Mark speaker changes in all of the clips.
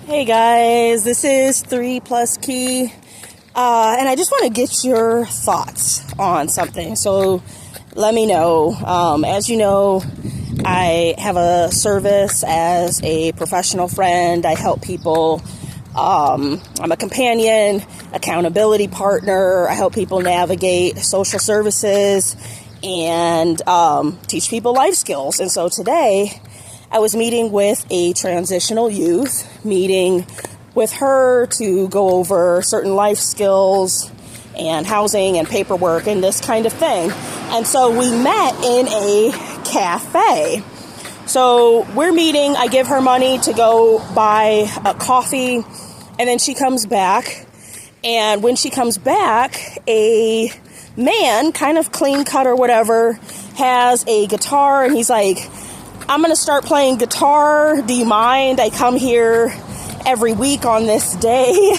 Speaker 1: Hey guys, this is 3+Kei, and I just want to get your thoughts on something. So let me know. As you know, I have a service as a professional friend. I help people. I'm a companion, accountability partner. I help people navigate social services and teach people life skills. And so today, I was meeting with a transitional youth, meeting with her to go over certain life skills and housing and paperwork and this kind of thing. And so we met in a cafe. So we're meeting, I give her money to go buy a coffee, and then she comes back. And when she comes back, a man, kind of clean cut or whatever, has a guitar, and he's like, I'm going to start playing guitar. Do you mind? I come here every week on this day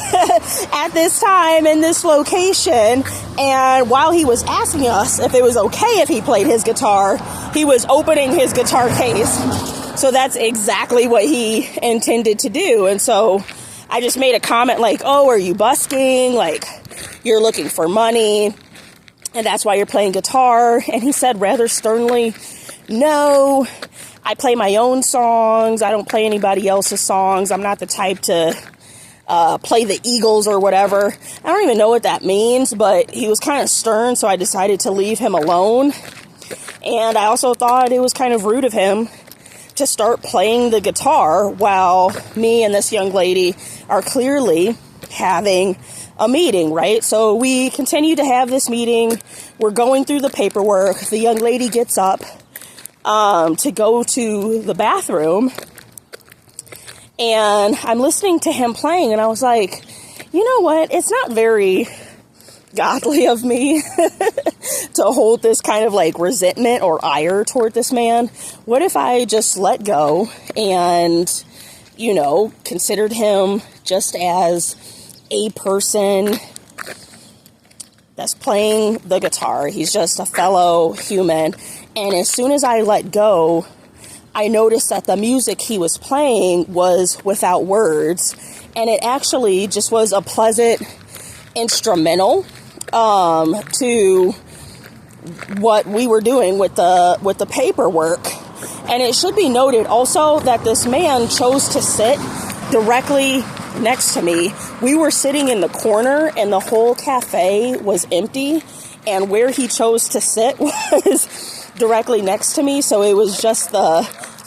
Speaker 1: at this time in this location. And while he was asking us if it was okay if he played his guitar, he was opening his guitar case. So that's exactly what he intended to do. And so I just made a comment like, oh, are you busking? Like, you're looking for money, and that's why you're playing guitar. And he said rather sternly, no, I play my own songs. I don't play anybody else's songs. I'm not the type to play the Eagles or whatever. I don't even know what that means, but he was kind of stern, so I decided to leave him alone. And I also thought it was kind of rude of him to start playing the guitar while me and this young lady are clearly having a meeting, right? So we continue to have this meeting. We're going through the paperwork. The young lady gets up to go to the bathroom, and I'm listening to him playing, and I was like, you know what? It's not very godly of me to hold this kind of like resentment or ire toward this man. What if I just let go and, considered him just as a person that's playing the guitar? He's just a fellow human. And as soon as I let go, I noticed that the music he was playing was without words. And it actually just was a pleasant instrumental to what we were doing with the paperwork. And it should be noted also that this man chose to sit directly next to me. We were sitting in the corner, and the whole cafe was empty. And where he chose to sit was directly next to me, so it was just the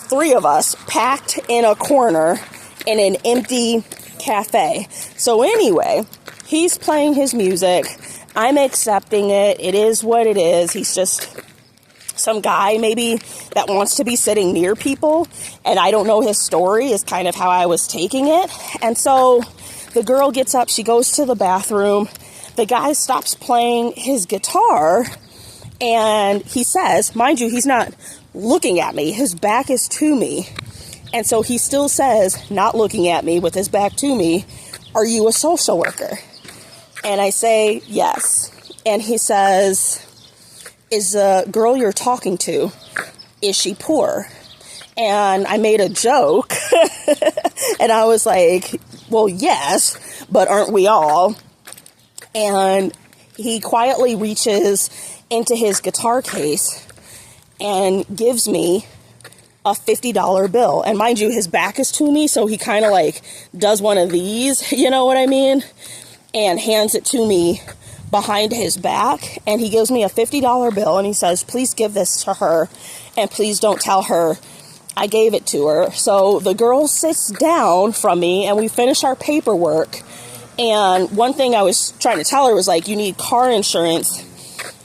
Speaker 1: three of us packed in a corner in an empty cafe. So anyway, he's playing his music. I'm accepting it. It is what it is. He's just some guy maybe that wants to be sitting near people, and I don't know his story is kind of how I was taking it. And so the girl gets up, she goes to the bathroom. The guy stops playing his guitar, and he says, mind you, he's not looking at me. His back is to me. And so he still says, not looking at me with his back to me, are you a social worker? And I say, yes. And he says, is the girl you're talking to, is she poor? And I made a joke. And I was like, well, yes, but aren't we all? And he quietly reaches into his guitar case and gives me a $50 bill. And mind you, his back is to me, so he kind of like does one of these, you know what I mean? And hands it to me behind his back. And he gives me a $50 bill, and he says, please give this to her, and please don't tell her I gave it to her. So the girl sits down from me, and we finish our paperwork. And one thing I was trying to tell her was like, you need car insurance.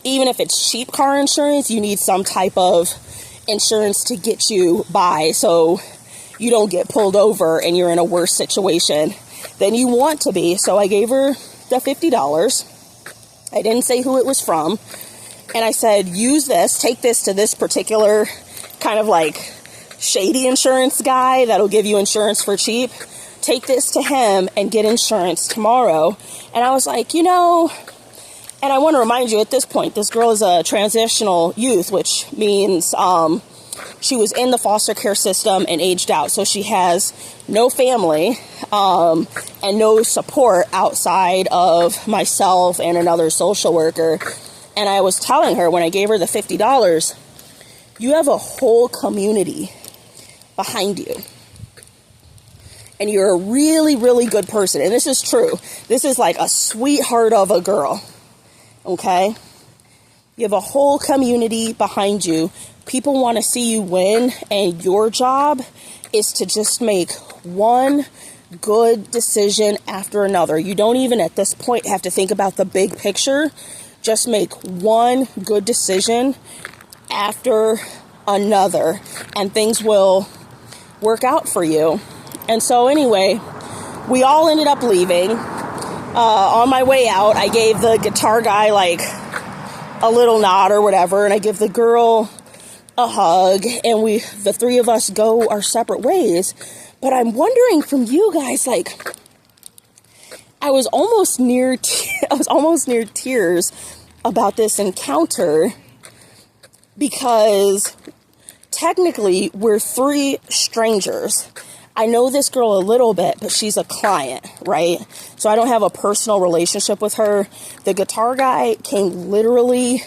Speaker 1: Even if it's cheap car insurance, you need some type of insurance to get you by so you don't get pulled over and you're in a worse situation than you want to be. So I gave her the $50. I didn't say who it was from. And I said, use this, take this to this particular kind of like shady insurance guy that'll give you insurance for cheap. Take this to him and get insurance tomorrow. And I was like, and I want to remind you at this point, this girl is a transitional youth, which means she was in the foster care system and aged out. So she has no family and no support outside of myself and another social worker. And I was telling her when I gave her the $50, you have a whole community behind you. And you're a really, really good person. And this is true. This is like a sweetheart of a girl. Okay? You have a whole community behind you. People want to see you win. And your job is to just make one good decision after another. You don't even at this point have to think about the big picture. Just make one good decision after another, and things will work out for you. And so anyway, we all ended up leaving. On my way out, I gave the guitar guy like a little nod or whatever, and I give the girl a hug, and the three of us go our separate ways. But I'm wondering from you guys, like, I was almost near tears about this encounter, because technically we're three strangers. I know this girl a little bit, but she's a client, right? So I don't have a personal relationship with her. The guitar guy came literally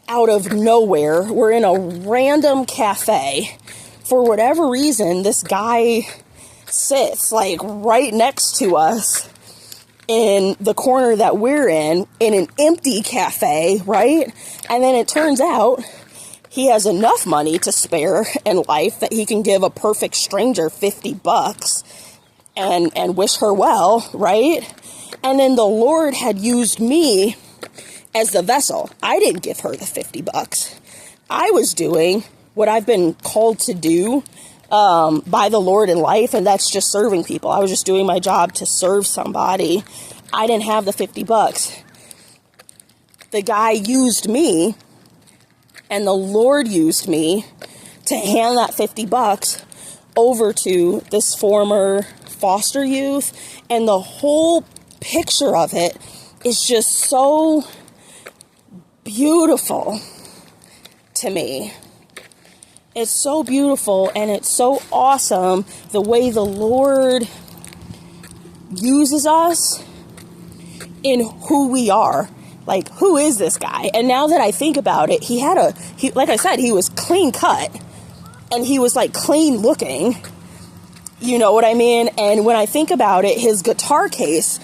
Speaker 1: out of nowhere. We're in a random cafe. For whatever reason, this guy sits like right next to us in the corner that we're in an empty cafe, right? And then it turns out he has enough money to spare in life that he can give a perfect stranger $50 and wish her well, right? And then the Lord had used me as the vessel. I didn't give her the $50. I was doing what I've been called to do by the Lord in life, and that's just serving people. I was just doing my job to serve somebody. I didn't have the $50. The guy used me, and the Lord used me to hand that $50 over to this former foster youth, and the whole picture of it is just so beautiful to me. It's so beautiful, and it's so awesome the way the Lord uses us in who we are. Like, who is this guy? And now that I think about it, he like I said, he was clean cut, and he was like clean looking. You know what I mean? And when I think about it, his guitar case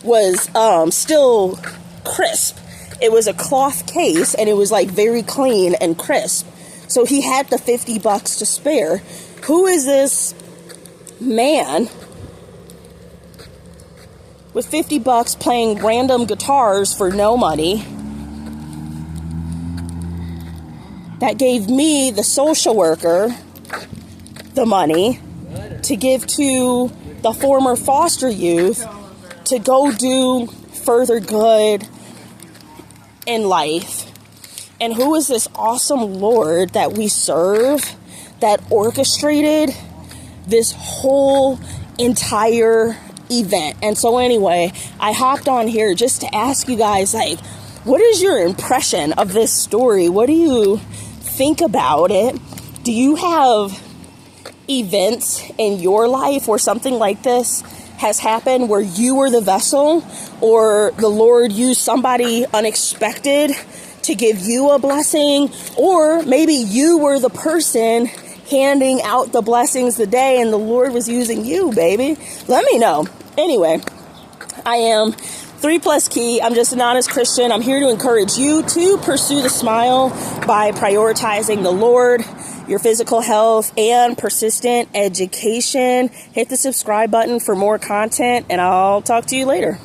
Speaker 1: was still crisp. It was a cloth case, and it was like very clean and crisp. So he had the $50 to spare. Who is this man with $50 playing random guitars for no money that gave me, the social worker, the money to give to the former foster youth to go do further good in life? And who is this awesome Lord that we serve that orchestrated this whole entire event? And so anyway, I hopped on here just to ask you guys, like, what is your impression of this story? What do you think about it? Do you have events in your life where something like this has happened, where you were the vessel, or the Lord used somebody unexpected to give you a blessing, or maybe you were the person handing out the blessings the day and the Lord was using you, baby? Let me know. Anyway, I am 3+Kei. I'm just an honest Christian. I'm here to encourage you to pursue the smile by prioritizing the Lord, your physical health, and persistent education. Hit the subscribe button for more content, and I'll talk to you later.